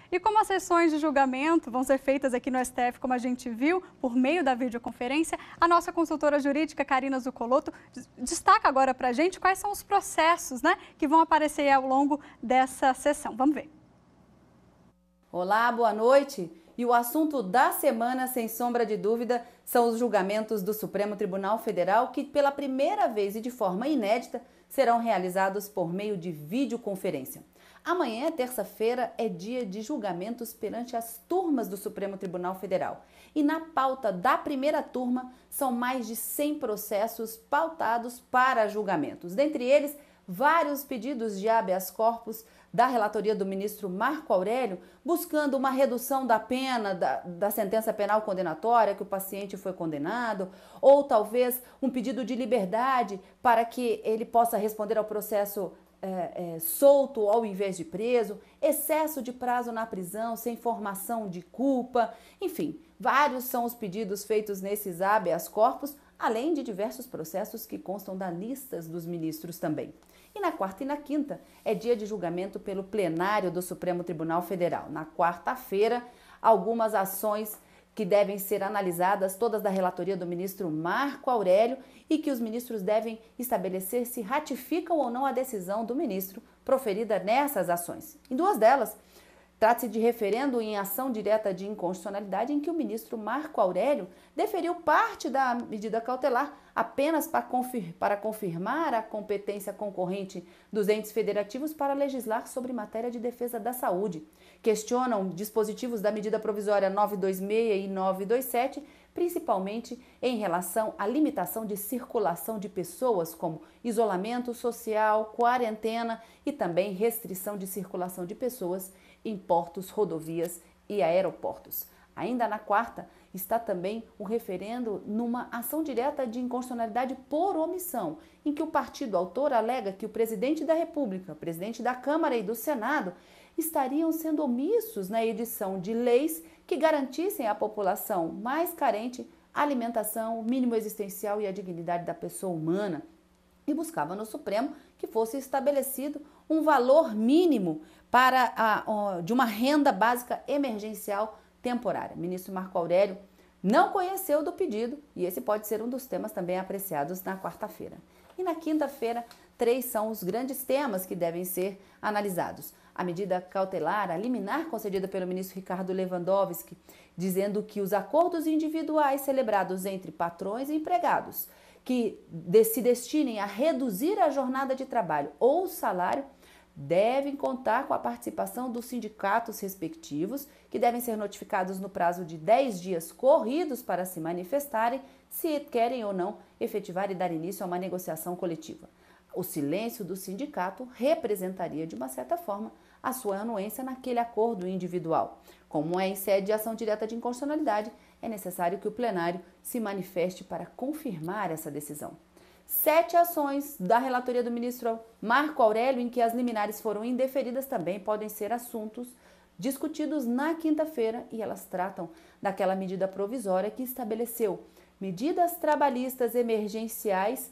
E como as sessões de julgamento vão ser feitas aqui no STF, como a gente viu, por meio da videoconferência, a nossa consultora jurídica, Karina Zucolotto, destaca agora para a gente quais são os processos, que vão aparecer ao longo dessa sessão. Vamos ver. Olá, boa noite. E o assunto da semana, sem sombra de dúvida, são os julgamentos do Supremo Tribunal Federal que, pela primeira vez e de forma inédita, serão realizados por meio de videoconferência. Amanhã, terça-feira, é dia de julgamentos perante as turmas do Supremo Tribunal Federal. E na pauta da primeira turma, são mais de 100 processos pautados para julgamentos. Dentre eles, vários pedidos de habeas corpus da relatoria do ministro Marco Aurélio, buscando uma redução da pena, da sentença penal condenatória que o paciente foi condenado, ou talvez um pedido de liberdade para que ele possa responder ao processo solto ao invés de preso, excesso de prazo na prisão, sem formação de culpa, enfim, vários são os pedidos feitos nesses habeas corpus, além de diversos processos que constam das listas dos ministros também. E na quarta e na quinta é dia de julgamento pelo plenário do Supremo Tribunal Federal. Na quarta-feira, algumas ações que devem ser analisadas, todas da relatoria do ministro Marco Aurélio, e que os ministros devem estabelecer se ratificam ou não a decisão do ministro proferida nessas ações. Em duas delas, trata-se de referendo em ação direta de inconstitucionalidade em que o ministro Marco Aurélio deferiu parte da medida cautelar apenas para confirmar a competência concorrente dos entes federativos para legislar sobre matéria de defesa da saúde. Questionam dispositivos da medida provisória 926 e 927, principalmente em relação à limitação de circulação de pessoas, como isolamento social, quarentena e também restrição de circulação de pessoas em portos, rodovias e aeroportos. Ainda na quarta, está também o referendo numa ação direta de inconstitucionalidade por omissão, em que o partido autor alega que o presidente da República, o presidente da Câmara e do Senado estariam sendo omissos na edição de leis que garantissem à população mais carente a alimentação, o mínimo existencial e a dignidade da pessoa humana. E buscava no Supremo que fosse estabelecido um valor mínimo de uma renda básica emergencial temporária. O ministro Marco Aurélio não conheceu do pedido e esse pode ser um dos temas também apreciados na quarta-feira. E na quinta-feira, 3 são os grandes temas que devem ser analisados. A medida cautelar, a liminar concedida pelo ministro Ricardo Lewandowski, dizendo que os acordos individuais celebrados entre patrões e empregados que se destinem a reduzir a jornada de trabalho ou o salário devem contar com a participação dos sindicatos respectivos, que devem ser notificados no prazo de 10 dias corridos para se manifestarem se querem ou não efetivar e dar início a uma negociação coletiva. O silêncio do sindicato representaria, de uma certa forma, a sua anuência naquele acordo individual. Como é em sede de ação direta de inconstitucionalidade, é necessário que o plenário se manifeste para confirmar essa decisão. 7 ações da relatoria do ministro Marco Aurélio, em que as liminares foram indeferidas, também podem ser assuntos discutidos na quinta-feira e elas tratam daquela medida provisória que estabeleceu medidas trabalhistas emergenciais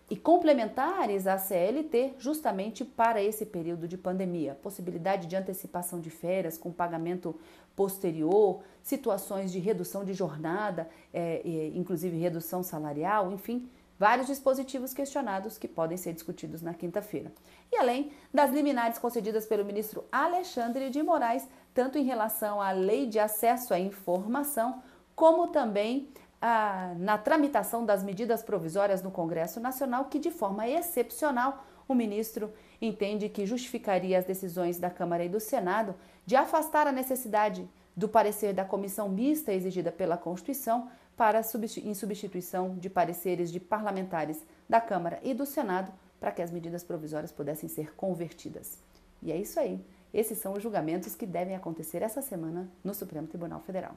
e complementares à CLT justamente para esse período de pandemia. Possibilidade de antecipação de férias com pagamento posterior, situações de redução de jornada, inclusive redução salarial, enfim, vários dispositivos questionados que podem ser discutidos na quinta-feira. E além das liminares concedidas pelo ministro Alexandre de Moraes, tanto em relação à Lei de Acesso à Informação, como também na tramitação das medidas provisórias no Congresso Nacional, que de forma excepcional o ministro entende que justificaria as decisões da Câmara e do Senado de afastar a necessidade do parecer da comissão mista exigida pela Constituição em substituição de pareceres de parlamentares da Câmara e do Senado para que as medidas provisórias pudessem ser convertidas. E é isso aí. Esses são os julgamentos que devem acontecer essa semana no Supremo Tribunal Federal.